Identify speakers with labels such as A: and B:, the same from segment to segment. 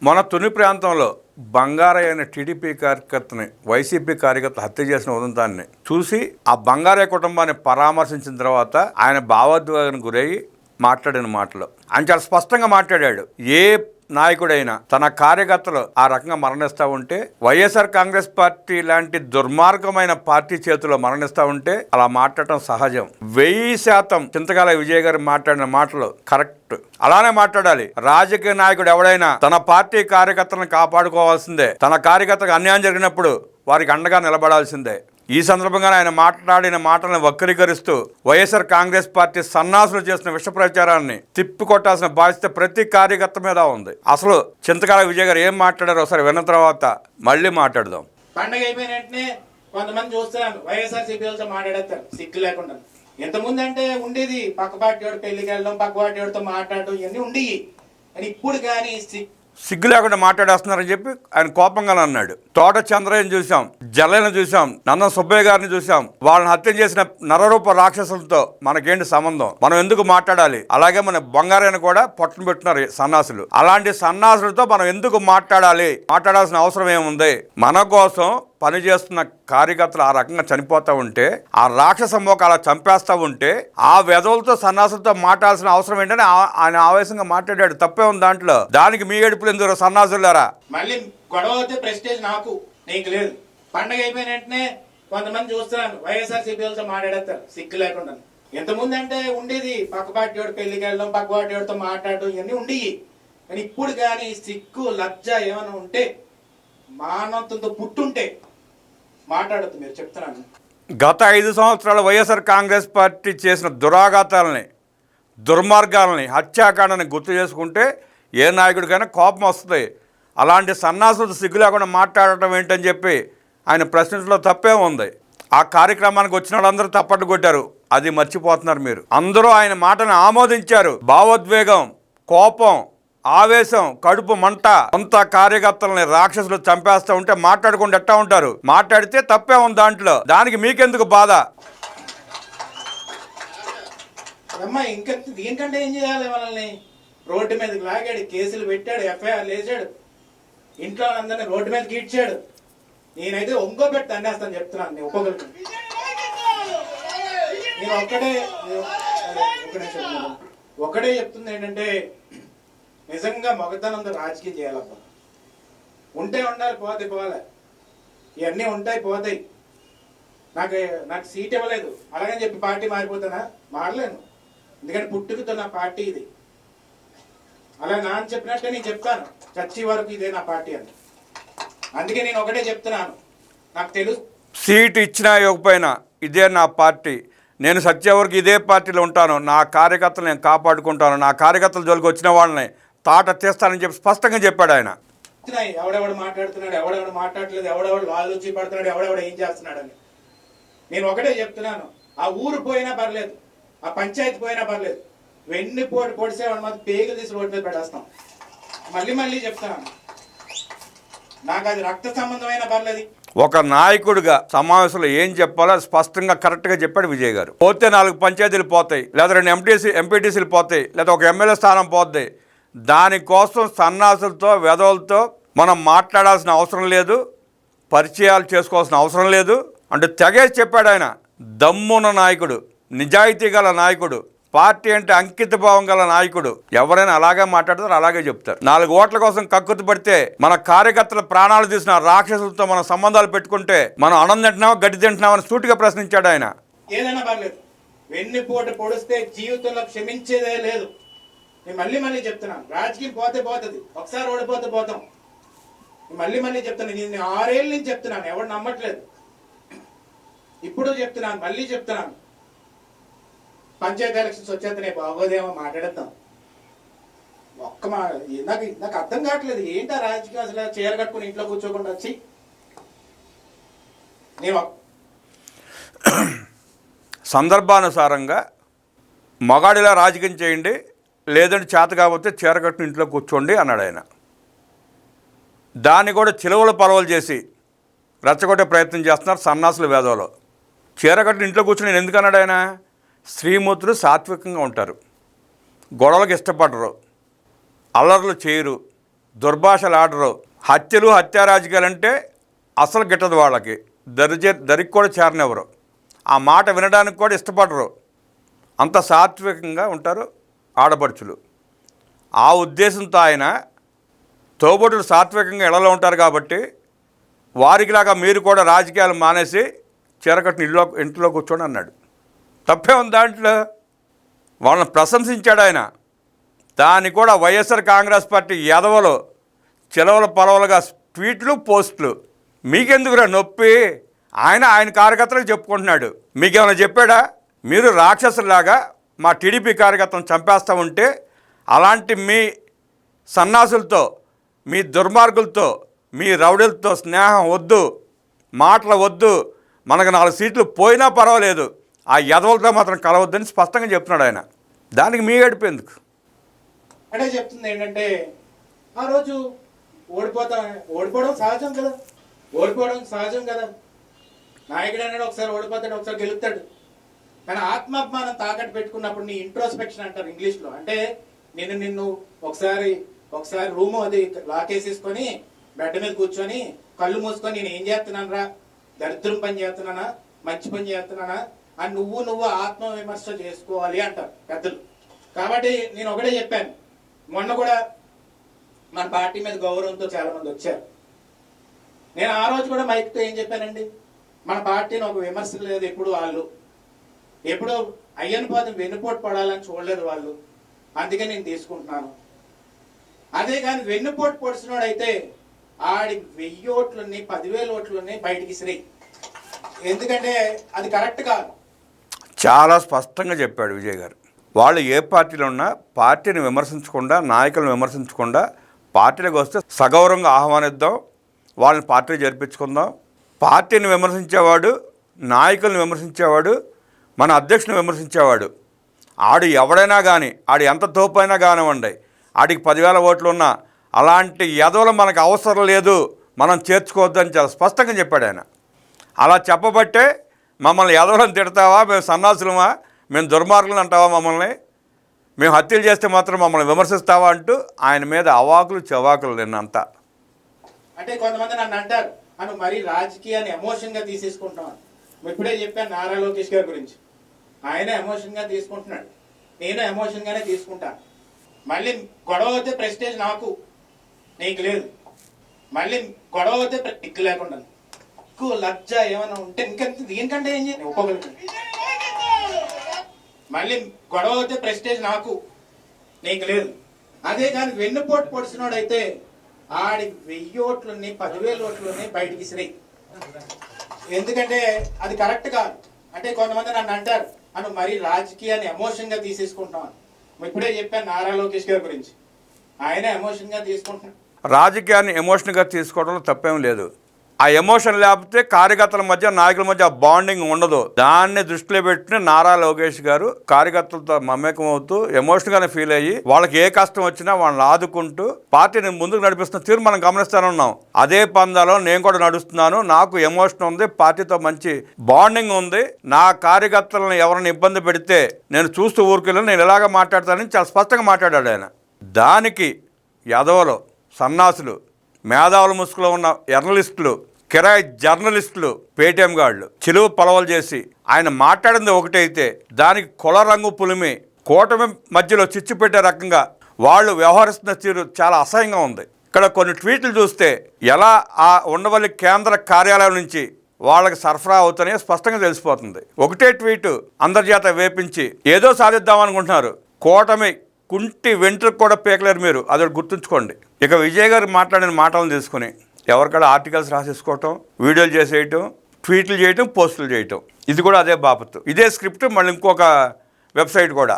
A: మన తుని ప్రాంతంలో బంగారయ్య అనే టీడీపీ కార్యకర్తని వైసీపీ కార్యకర్త హత్య చేసిన ఉదంతాన్ని చూసి ఆ బంగారయ్య కుటుంబాన్ని పరామర్శించిన తర్వాత ఆయన భావోద్వేగానికి గురయ్యి మాట్లాడిన మాటలు ఆయన చాలా స్పష్టంగా మాట్లాడాడు. ఏ నాయకుడైనా తన కార్యకర్తలు ఆ రకంగా మరణిస్తూ ఉంటే, వైఎస్ఆర్ కాంగ్రెస్ పార్టీ లాంటి దుర్మార్గమైన పార్టీ చేతిలో మరణిస్తూ ఉంటే అలా మాట్లాడటం సహజం. 1000% చింతకాల విజయ్ గారు మాట్లాడిన మాటలు కరెక్ట్. అలానే మాట్లాడాలి. రాజకీయ నాయకుడు ఎవడైనా తన పార్టీ కార్యకర్తలను కాపాడుకోవాల్సిందే. తన కార్యకర్తకు అన్యాయం జరిగినప్పుడు వారికి అండగా నిలబడాల్సిందే. ఈ సందర్భంగా ఆయన మాట్లాడిన మాటలను వక్రీకరిస్తూ వైఎస్ఆర్ కాంగ్రెస్ పార్టీ సన్నాసులు చేసిన విష ప్రచారాన్ని తిప్పికొట్టాల్సిన బాధ్యత ప్రతి కార్యకర్త మీద ఉంది. అసలు చింతకాల విజయ్ గారు ఏం మాట్లాడారో ఒకసారి విన్న తర్వాత మళ్ళీ మాట్లాడదాం.
B: పండగ అయిపోయిన వెంటనే కొంతమంది చూస్తున్నాను వైఎస్ఆర్సీపీలతో మాట్లాడతారు సిగ్గు లేకుండా. ఎంతముందు అంటే ఉండేది పక్క పార్టీ వాడు పెళ్లికి వెళ్ళడం, పక్క పార్టీ వాడితో మాట్లాడడం, ఇవన్నీ ఉండేవి. అని ఇప్పుడు కానీ
A: సిగ్గు లేకుండా మాట్లాడేస్తున్నారని చెప్పి ఆయన కోపంగా అన్నాడు. తోట చంద్రయ్యని చూసాం, జల్లెని చూసాం, నందం సుబ్బయ్య గారిని చూసాం. వాళ్ళని హత్య చేసిన నరరూప రాక్షసులతో మనకేంటి సంబంధం? మనం ఎందుకు మాట్లాడాలి? అలాగే మన బంగారాన్ని కూడా పొట్టను పెట్టున్నారు సన్నాసులు. అలాంటి సన్నాసులతో మనం ఎందుకు మాట్లాడాలి? మాట్లాడాల్సిన అవసరం ఏముంది? మన కోసం పనిచేస్తున్న కార్యకర్తలు ఆ రకంగా చనిపోతూ ఉంటే, ఆ రాక్షస మోక అలా చంపేస్తూ ఉంటే, ఆ వెధవులతో సన్నాసులతో మాట్లాడాల్సిన అవసరం ఏంటని ఆయన ఆవేశంగా మాట్లాడాడు. తప్పే ఉంది దాంట్లో. దానికి మీ ఏడుపులు ఎందుకు సన్నాసులారా?
B: మళ్ళీ గొడవ అయితే ప్రెస్టేజ్ నాకు నీకు లేదు. పండగ అయిపోయిన వెంటనే కొంతమంది చూస్తున్నాను వైఎస్ఆర్సీపీలతో మాట్లాడతారు సిగ్గు లేకుండా. ఎంతముందు అంటే ఉండేది పక్క పార్టీ వాడు పెళ్లికి వెళ్ళడం, పక్క పార్టీ వాడితో మాట్లాడడం, ఇవన్నీ ఉండేవి. కానీ ఇప్పుడు కానీ సిగ్గు లజ్జ ఏమైనా ఉంటే, మానవత్వంతో పుట్టుంటే మాట్లాడద్దు. మీరు చెప్తున్నాను.
A: గత 5 సంవత్సరాలు వైఎస్ఆర్ కాంగ్రెస్ పార్టీ చేసిన దురాఘాతాలని, దుర్మార్గాలని, హత్యాకాండని గుర్తు చేసుకుంటే ఏ నాయకుడికైనా కోపం వస్తుంది. అలాంటి సన్నాసులతో సిగ్గు లేకుండా మాట్లాడటం ఏంటని చెప్పి ఆయన ప్రశ్నించడంలో తప్పే ఉంది. ఆ కార్యక్రమానికి వచ్చిన వాళ్ళందరూ తప్పట్లు కొట్టారు. అది మర్చిపోతున్నారు మీరు. అందరూ ఆయన మాటను ఆమోదించారు. భావోద్వేగం, కోపం, ఆవేశం, కడుపు మంట, కొంత కార్యకర్తలని రాక్షసులు చంపేస్తూ ఉంటే మాట్లాడకుండా ఎట్టా ఉంటారు? మాట్లాడితే తప్పే ఉంది దాంట్లో. దానికి మీకెందుకు బాధ?
B: అమ్మా ఇంకా దీనికంటే ఏం చేయాలి? వాళ్ళని రోడ్డు మీదకి లాగాడు, కేసులు పెట్టాడు, ఎఫ్ఐఆర్ వేసాడు, ఇంట్లో అందరినీ రోడ్డు మీదకి ఇచ్చాడు. నేనైతే ఒంగోబెట్టి దండేస్తాను చెప్తున్నాను. నేను ఒక్కొక్కరికి నేను ఒకటే చెప్తుంది ఏంటంటే, నిజంగా మగతనంతో రాజకీయం చేయాలబ్బా. ఉంటే ఉండాలి, పోతే పోవాలి. ఇవన్నీ ఉంటాయి, పోతాయి. నాకు సీట్ ఇవ్వలేదు అలాగని చెప్పి పార్టీ మారిపోతానా? మారలేను. ఎందుకంటే పుట్టుకతో నా పార్టీ ఇది. అలా నాన్న చెప్పినట్టే నేను చెప్తాను, చచ్చి వరకు ఇదే నా పార్టీ అని. అందుకే నేను ఒకటే చెప్తున్నాను, నాకు తెలుసు
A: సీట్ ఇచ్చినా ఇవ్వకపోయినా ఇదే నా పార్టీ. నేను సచ్చే వరకు ఇదే పార్టీలో ఉంటాను. నా కార్యకర్తలు నేను కాపాడుకుంటాను. నా కార్యకర్తల జోలికి వచ్చిన వాళ్ళని తాట తీస్తానని చెప్పి స్పష్టంగా చెప్పాడు ఆయన.
B: ఎవడెవడు మాట్లాడుతున్నాడు, ఎవడెవడు మాట్లాడలేదు, ఎవడెవడు ఆలోచి పడుతున్నాడు, ఎవడెవడు ఏం చేస్తున్నాడని నేను ఒకటే చెప్తున్నాను. ఆ ఊరు పోయినా పర్లేదు, ఆ పంచాయతీ పోయినా పర్లేదు, వెన్ను పొడిసేవాడు మాత్రం పేగులు తీసి రోడ్డు మీద పెట్టేస్తాం. మళ్ళీ చెప్తున్నాను, నాకు అది రక్త సంబంధమైన పర్లేదు.
A: ఒక నాయకుడిగా సమావేశంలో ఏం చెప్పాలో స్పష్టంగా కరెక్ట్గా చెప్పాడు విజయ్ గారు. పోతే 4 పంచాయతీలు పోతాయి, లేదా 2 ఎంపీటీసీలు పోతాయి, లేదా ఒక ఎమ్మెల్యే స్థానం పోద్ది. దానికోసం సన్నాసులతో, వెధవులతో మనం మాట్లాడాల్సిన అవసరం లేదు, పరిచయాలు చేసుకోవాల్సిన అవసరం లేదు అంటే తెగేసి చెప్పాడు ఆయన. దమ్మున్న నాయకుడు, నిజాయితీ గల నాయకుడు, పార్టీ అంటే అంకిత భావం గల నాయకుడు. ఎవరైనా అలాగే మాట్లాడతారు, అలాగే చెప్తారు. 4 ఓట్ల కోసం కక్కుతు పడితే, మన కార్యకర్తల ప్రాణాలు తీసిన రాక్షసులతో మనం సంబంధాలు పెట్టుకుంటే మనం అన్నం తింటున్నామా, గడ్డి తింటున్నామని సూటిగా ప్రశ్నించాడు ఆయన.
B: ఏదైనా పర్లేదు, వెన్నుపోటు పొడిస్తే జీవితంలో క్షమించేదే లేదు. నేను మళ్ళీ చెప్తున్నాను, రాజకీయం పోతే పోతుంది, ఒకసారి ఓడిపోతే పోతాం. మళ్ళీ చెప్తాను, నేను 6 ఏళ్ళ నుంచి చెప్తున్నాను, ఎవరు నమ్మట్లేదు. ఇప్పుడు చెప్తున్నాను, మళ్ళీ చెప్తున్నాను, పంచాయతీ ఎలక్షన్స్ వచ్చేస్తేనే బాగోదేమో మాట్లాడేద్దాం. నాకు అర్థం కావట్లేదు, ఏంటా రాజకీయం అసలు? చీర కట్టుకుని ఇంట్లో కూర్చోకుండా వచ్చి నేను
A: సందర్భానుసారంగా మగాడిలా రాజకీయం చేయండి, లేదంటే చేత కాకపోతే చీరకట్టును ఇంట్లో కూర్చోండి అన్నాడు ఆయన. దాన్ని కూడా చిలువలు పలవలు చేసి రెచ్చగొట్టే ప్రయత్నం చేస్తున్నారు సన్నాసులు, వేదవలో. చీరకట్టును ఇంట్లో కూర్చొని నేను ఎందుకు అన్నాడు ఆయన? శ్రీమూర్తులు సాత్వికంగా ఉంటారు, గొడవలకు ఇష్టపడరు, అల్లర్లు చేయరు, దుర్భాషలు ఆడరు. హత్యలు హత్యా రాజకీయాలంటే అసలు గిట్టదు వాళ్ళకి. దరికి కూడా చేరనివ్వరు. ఆ మాట వినడానికి కూడా ఇష్టపడరు. అంత సాత్వికంగా ఉంటారు ఆడపడుచులు. ఆ ఉద్దేశంతో ఆయన తోబుట్టులు సాత్వికంగా ఇళ్లలో ఉంటారు కాబట్టి వారికిలాగా మీరు కూడా రాజకీయాలు మానేసి చీరకట్టిన ఇంట్లో కూర్చోండి అన్నాడు. తప్పే ఉంది దాంట్లో. వాళ్ళని ప్రశంసించాడు ఆయన. దాన్ని కూడా వైఎస్ఆర్ కాంగ్రెస్ పార్టీ ఎదవలు చిలవల పొలవలుగా ట్వీట్లు పోస్టులు. మీకెందుకురా నొప్పి? ఆయన కార్యకర్తలకు చెప్పుకుంటున్నాడు. మీకేమైనా చెప్పాడా? మీరు రాక్షసులాగా మా టీడీపీ కార్యకర్తలను చంపేస్తూ ఉంటే అలాంటి మీ సన్నాసులతో, మీ దుర్మార్గులతో, మీ రౌడీలతో స్నేహం వద్దు, మాటలు వద్దు, మనకు 4 సీట్లు పోయినా పర్వాలేదు, ఆ ఎదవలతో మాత్రం కలవద్దని స్పష్టంగా చెప్తున్నాడు ఆయన. దానికి మీ గడిపేందుకు
B: అంటే చెప్తుంది ఏంటంటే ఆ రోజు ఓడిపోవడం సహజం కదా. నాయకుడు అనేది ఒకసారి ఓడిపోతాడు, ఒకసారి గెలుస్తాడు. కానీ ఆత్మాభిమానం తాకట్టు పెట్టుకున్నప్పుడు నీ ఇంట్రోస్పెక్షన్ అంటారు ఇంగ్లీష్లో. అంటే నిన్ను ఒకసారి రూమ్ అది లాకేసేసుకొని బెడ్ మీద కూర్చొని కళ్ళు మూసుకొని నేను ఏం చేస్తున్నాను రా, దరిద్రం పని చేస్తున్నానా, మంచి పని చేస్తున్నానా అని నువ్వు ఆత్మవిమర్శ చేసుకోవాలి అంటారు పెద్దలు. కాబట్టి నేను ఒకటే చెప్పాను. మొన్న కూడా మన పార్టీ మీద గౌరవంతో చాలా మంది వచ్చారు. నేను ఆ రోజు కూడా మైక్తో ఏం చెప్పానండి, మన పార్టీని ఒక విమర్శ లేదు. ఎప్పుడు అయ్యని పోతే వెన్నుపోటు పడాలని చూడలేదు వాళ్ళు. అందుకే నేను తీసుకుంటున్నాను. అదే కానీ వెన్నుపోటు పొడిచినోడైతే ఆడి 1000 ఓట్లని 10,000 ఓట్లని బయటికి ఇసిరి. ఎందుకంటే అది కరెక్ట్ కాదు.
A: చాలా స్పష్టంగా చెప్పాడు విజయ్ గారు. వాళ్ళు ఏ పార్టీలో ఉన్నా పార్టీని విమర్శించకుండా, నాయకులను విమర్శించకుండా పార్టీలకు వస్తే సగౌరవంగా ఆహ్వానిద్దాం, వాళ్ళని పార్టీలో జరిపించుకుందాం. పార్టీని విమర్శించేవాడు, నాయకులను విమర్శించేవాడు, మన అధ్యక్షుని విమర్శించేవాడు, ఆడు ఎవడైనా కానీ, ఆడు ఎంత తోపైనా కానివ్వండి, ఆడికి 10,000 ఓట్లు ఉన్నా అలాంటి ఎదవలు మనకు అవసరం లేదు, మనం చేర్చుకోవద్దని చాలా స్పష్టంగా చెప్పాడు ఆయన. అలా చెప్పబట్టే మమ్మల్ని ఎదవలను తిడతావా, మేము సన్నాసులమా, మేము దుర్మార్గులు అంటావా, మమ్మల్ని మేము హత్యలు చేస్తే మాత్రం మమ్మల్ని విమర్శిస్తావా అంటూ ఆయన మీద అవాకులు చవాకులు నిన్నంతా.
B: అంటే కొంతమంది నన్ను అంటారు అని మరీ రాజకీయాన్ని ఎమోషన్గా తీసేసుకుంటున్నాను. ఇప్పుడే చెప్పాను నారా లోకేష్ గారి గురించి. ఆయన ఎమోషన్గా తీసుకుంటున్నాడు, నేను ఎమోషన్గానే తీసుకుంటాను. మళ్ళీ గొడవ అయితే ప్రెస్టేజ్ నాకు, నీకు లేదు. మళ్ళీ గొడవ అయితే దిక్కు లేకుండా ఎక్కువ లజ్జ ఏమైనా ఉంటే ఇంకెంత దీనికంటే ఏం చేయాలి ఒక్కొక్కరికి. మళ్ళీ గొడవ అయితే ప్రెస్టేజ్ నాకు, నీకు లేదు. అదే కానీ వెన్నుపోటు పొడిచినోడైతే ఆడి 1000 ఓట్లని 10,000 ఓట్లని బయటికి ఇసిరి. ఎందుకంటే అది కరెక్ట్ కాదు. అంటే కొంతమంది నన్ను అంటారు అని మరీ రాజకీయాన్ని ఎమోషన్గా తీసేసుకుంటున్నాను. ఇప్పుడే చెప్పాను నారా లోకేష్ గారి గురించి. ఆయన ఎమోషన్గా తీసుకుంటున్నాడు.
A: రాజకీయాన్ని ఎమోషన్గా తీసుకోవడంలో తప్పేం లేదు. ఆ ఎమోషన్ లేకపోతే కార్యకర్తల మధ్య, నాయకుల మధ్య బాండింగ్ ఉండదు. దాన్ని దృష్టిలో పెట్టుకుని నారా లోకేష్ గారు కార్యకర్తలతో మమేకం అవుతూ ఎమోషన్గానే ఫీల్ అయ్యి వాళ్ళకి ఏ కష్టం వచ్చినా వాళ్ళని ఆదుకుంటూ పార్టీని ముందుకు నడిపిస్తున్న తీరు మనం గమనిస్తూనే ఉన్నాం. అదే పందాలో నేను కూడా నడుస్తున్నాను. నాకు ఎమోషన్ ఉంది, పార్టీతో మంచి బాండింగ్ ఉంది. నా కార్యకర్తలను ఎవరిని ఇబ్బంది పెడితే నేను చూస్తూ ఊరికెళ్ళి నేను ఇలాగ మాట్లాడతానని చాలా స్పష్టంగా మాట్లాడాడు ఆయన. దానికి యదవలు, సన్నాసులు, మేధావుల ముసుగులో ఉన్న జర్నలిస్టులు, కిరాయి జర్నలిస్టులు, పేటీఎం గాళ్ళు చిలువ పొలవలు చేసి ఆయన మాట్లాడింది ఒకటైతే దానికి కుల రంగు పులిమి కూటమి మధ్యలో చిచ్చు పెట్టే రకంగా వాళ్ళు వ్యవహరిస్తున్న తీరు చాలా అసహ్యంగా ఉంది. ఇక్కడ కొన్ని ట్వీట్లు చూస్తే ఎలా ఆ ఉండవల్లి కేంద్ర కార్యాలయం నుంచి వాళ్ళకి సరఫరా అవుతాయో స్పష్టంగా తెలిసిపోతుంది. ఒకటే ట్వీటు అందరిచేత వేపించి ఏదో సాధిద్దామనుకుంటున్నారు. కూటమి కుంటి వెంట్రుకు కూడా పీకలేరు మీరు, అది గుర్తుంచుకోండి. ఇక విజయ్ గారు మాట్లాడిన మాటలను తీసుకుని ఎవరికాడ ఆర్టికల్స్ రాసేసుకోవటం, వీడియోలు చేసేయటం, ట్వీట్లు చేయటం, పోస్టులు చేయటం, ఇది కూడా అదే బాపత్తు. ఇదే స్క్రిప్ట్ మళ్ళీ ఇంకొక వెబ్సైట్ కూడా,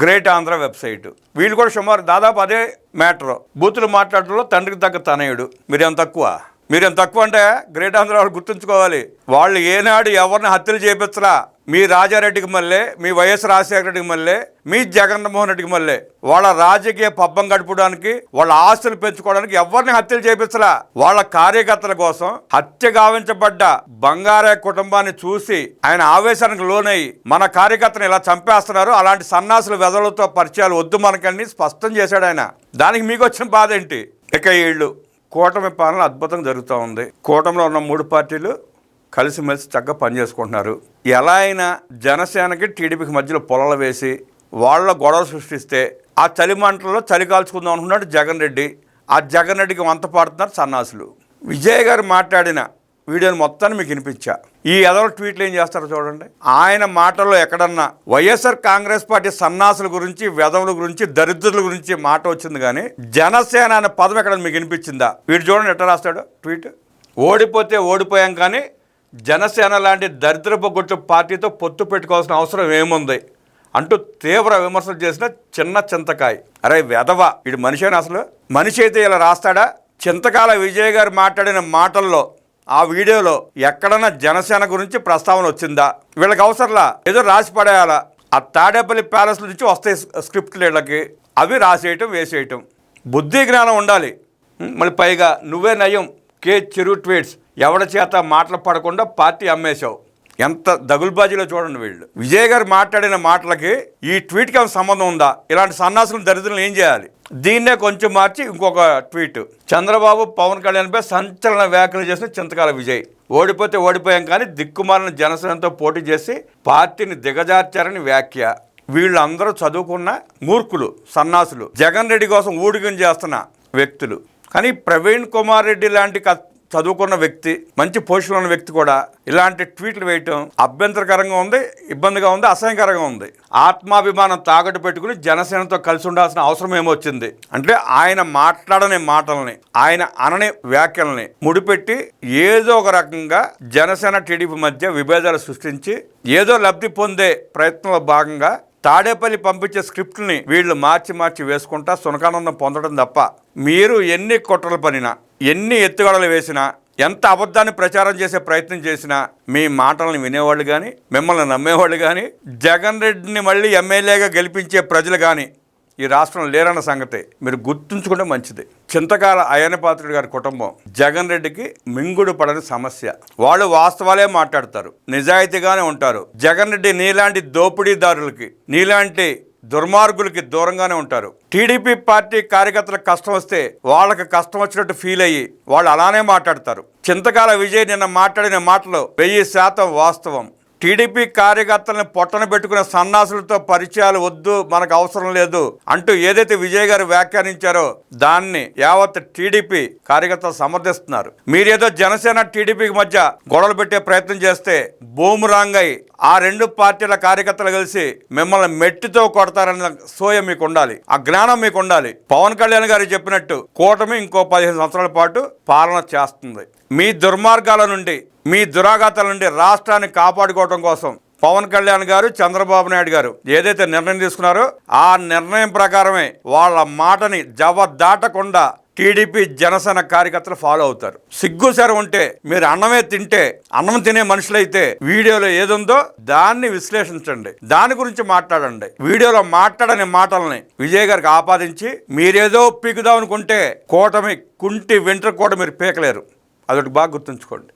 A: గ్రేట్ ఆంధ్ర వెబ్సైట్, వీళ్ళు కూడా సుమారు దాదాపు అదే మ్యాటర్. బూతులు మాట్లాడటంలో తండ్రికి తగ్గ తనయుడు. మీరేం తక్కువ అంటే గ్రేట్ ఆంధ్ర వాళ్ళు గుర్తుంచుకోవాలి. వాళ్ళు ఏనాడు ఎవరిని హత్యలు చేపించరా. మీ రాజారెడ్డికి మళ్ళీ, మీ వైఎస్ రాజశేఖర రెడ్డికి మళ్ళీ, మీ జగన్మోహన్ రెడ్డికి మళ్ళీ వాళ్ళ రాజకీయ పబ్బం గడపడానికి, వాళ్ళ ఆస్తులు పెంచుకోవడానికి ఎవరిని హత్యలు చేపించలా. వాళ్ళ కార్యకర్తల కోసం హత్య గావించబడ్డ బంగారే కుటుంబాన్ని చూసి ఆయన ఆవేశానికి లోనై మన కార్యకర్తను ఇలా చంపేస్తున్నారు, అలాంటి సన్నాసుల వెదలతో పరిచయాలు వద్దు మనకని స్పష్టం చేశాడు ఆయన. దానికి మీకు వచ్చిన బాధ ఏంటి? ఇక వీళ్ళు కూటమి పాలన అద్భుతంగా జరుగుతూ ఉంది. కూటమిలో ఉన్న 3 పార్టీలు కలిసిమెలిసి చక్కగా పనిచేసుకుంటున్నారు. ఎలా అయినా జనసేనకి టీడీపీకి మధ్యలో పొలాలు వేసి వాళ్ళ గొడవ సృష్టిస్తే ఆ చలిమంటల్లో చలి కాల్చుకుందాం అనుకున్నాడు జగన్ రెడ్డి. ఆ జగన్ రెడ్డికి వంత పాడుతున్నారు సన్నాసులు. విజయ్ గారు మాట్లాడిన వీడియోని మొత్తాన్ని మీకు వినిపించా. ఈ ఎదవ ట్వీట్లు ఏం చేస్తారో చూడండి. ఆయన మాటల్లో ఎక్కడన్నా వైఎస్ఆర్ కాంగ్రెస్ పార్టీ సన్నాసుల గురించి, వెధవుల గురించి, దరిద్రుల గురించి మాట వచ్చింది కానీ జనసేన అనే పదం ఎక్కడ మీకు వినిపించిందా? వీడు చూడండి ఎట్లా రాస్తాడు ట్వీట్. ఓడిపోతే ఓడిపోయాం కానీ జనసేన లాంటి దరిద్రపు గుట్టు పార్టీతో పొత్తు పెట్టుకోవాల్సిన అవసరం ఏముంది అంటూ తీవ్ర విమర్శలు చేసిన చిన్న చింతకాయ. అరే వెధవ, వీడు మనిషి అని అసలు మనిషి అయితే ఇలా రాస్తాడా? చింతకాల విజయ్ గారు మాట్లాడిన మాటల్లో ఆ వీడియోలో ఎక్కడన్నా జనసేన గురించి ప్రస్తావన వచ్చిందా? వీళ్ళకి అవసరంలా, ఏదో రాసి పడేయాలా. ఆ తాడేపల్లి ప్యాలెస్ నుంచి వస్తాయి స్క్రిప్ట్లు వీళ్ళకి, అవి రాసేయటం వేసేయటం. బుద్ధి జ్ఞానం ఉండాలి. మళ్ళీ పైగా నువ్వే నయం కే చిరు ట్వీట్స్, ఎవరి చేత మాటలు పడకుండా పార్టీ అమ్మేశావు. ఎంత దగులుబాజీలో చూడండి వీళ్ళు. విజయ్ గారు మాట్లాడిన మాటలకి ఈ ట్వీట్కి ఏమైనా సంబంధం ఉందా? ఇలాంటి సన్నాసులు దరిద్రులను ఏం చేయాలి? దీన్నే కొంచెం మార్చి ఇంకొక ట్వీట్. చంద్రబాబు పవన్ కళ్యాణ్పై సంచలన వ్యాఖ్యలు చేసిన చింతకాల విజయ్. ఓడిపోతే ఓడిపోయాం కానీ దిక్కుమాలిన జనసేనతో పోటీ చేసి పార్టీని దిగజార్చారని వ్యాఖ్య. వీళ్ళందరూ చదువుకున్న మూర్ఖులు, సన్నాసులు, జగన్ రెడ్డి కోసం ఊడిగం చేస్తున్న వ్యక్తులు. కానీ ప్రవీణ్ కుమార్ రెడ్డి లాంటి చదువుకున్న వ్యక్తి, మంచి పొజిషన్ ఉన్న వ్యక్తి కూడా ఇలాంటి ట్వీట్లు వేయటం అభ్యంతరకరంగా ఉంది, ఇబ్బందిగా ఉంది, అసహ్యకరంగా ఉంది. ఆత్మాభిమానం తాకట్టు పెట్టుకుని జనసేనతో కలిసి ఉండాల్సిన అవసరం ఏమొచ్చింది అంటే ఆయన మాట్లాడని మాటల్ని, ఆయన అనని వ్యాఖ్యల్ని ముడిపెట్టి ఏదో ఒక రకంగా జనసేన టీడీపీ మధ్య విభేదాలు సృష్టించి ఏదో లబ్ధి పొందే ప్రయత్నంలో భాగంగా తాడేపల్లి పంపించే స్క్రిప్ట్ని వీళ్ళు మార్చి వేసుకుంటా సునకానందం పొందడం తప్ప మీరు ఎన్ని కుట్రలు పనినా, ఎన్ని ఎత్తుగడలు వేసినా, ఎంత అబద్ధాన్ని ప్రచారం చేసే ప్రయత్నం చేసినా మీ మాటలను వినేవాళ్ళు కానీ, మిమ్మల్ని నమ్మేవాళ్ళు కానీ, జగన్ రెడ్డిని మళ్ళీ ఎమ్మెల్యేగా గెలిపించే ప్రజలు కానీ ఈ రాష్ట్రం లేరన్న సంగతి మీరు గుర్తుంచుకుంటే మంచిది. చింతకాల అయ్యన్నపాత్రుడు గారి కుటుంబం జగన్ రెడ్డికి మింగుడు పడని సమస్య. వాళ్ళు వాస్తవాలే మాట్లాడతారు, నిజాయితీగానే ఉంటారు. జగన్ రెడ్డి నీలాంటి దోపిడీదారులకి, నీలాంటి దుర్మార్గులకి దూరంగానే ఉంటారు. టీడీపీ పార్టీ కార్యకర్తలకు కష్టం వస్తే వాళ్ళకి కష్టం వచ్చినట్టు ఫీల్ అయ్యి వాళ్ళు అలానే మాట్లాడతారు. చింతకాల విజయ్ నిన్న మాట్లాడిన మాటలు 1000% వాస్తవం. టీడీపీ కార్యకర్తలను పొట్టన పెట్టుకునే సన్నాసులతో పరిచయాలు వద్దు, మనకు అవసరం లేదు అంటూ ఏదైతే విజయ్ గారు వ్యాఖ్యానించారో దాన్ని యావత్ టీడీపీ కార్యకర్తలు సమర్థిస్తున్నారు. మీరేదో జనసేన టీడీపీకి మధ్య గొడవలు పెట్టే ప్రయత్నం చేస్తే బూమరాంగ్ అయి ఆ 2 పార్టీల కార్యకర్తలు కలిసి మిమ్మల్ని మెట్టితో కొడతారన్న సోయ మీకు ఉండాలి, ఆ జ్ఞానం మీకు ఉండాలి. పవన్ కళ్యాణ్ గారు చెప్పినట్టు కూటమి ఇంకో 15 సంవత్సరాల పాటు పాలన చేస్తుంది. మీ దుర్మార్గాల నుండి, మీ దురాఘాతాల నుండి రాష్ట్రాన్ని కాపాడుకోవడం కోసం పవన్ కళ్యాణ్ గారు, చంద్రబాబు నాయుడు గారు ఏదైతే నిర్ణయం తీసుకున్నారో ఆ నిర్ణయం ప్రకారమే వాళ్ళ మాటని జవదాటకుండా టీడీపీ జనసేన కార్యకర్తలు ఫాలో అవుతారు. సిగ్గుసరి ఉంటే మీరు అన్నమే తింటే, అన్నం తినే మనుషులైతే వీడియోలో ఏదుందో దాన్ని విశ్లేషించండి, దాని గురించి మాట్లాడండి. వీడియోలో మాట్లాడని మాటల్ని విజయ్ గారికి ఆపాదించి మీరేదో పీకుదాం అనుకుంటే కూటమి కుంటి వెంట్రుక కూడా మీరు పీకలేరు. అదొకటి బాగా గుర్తుంచుకోండి.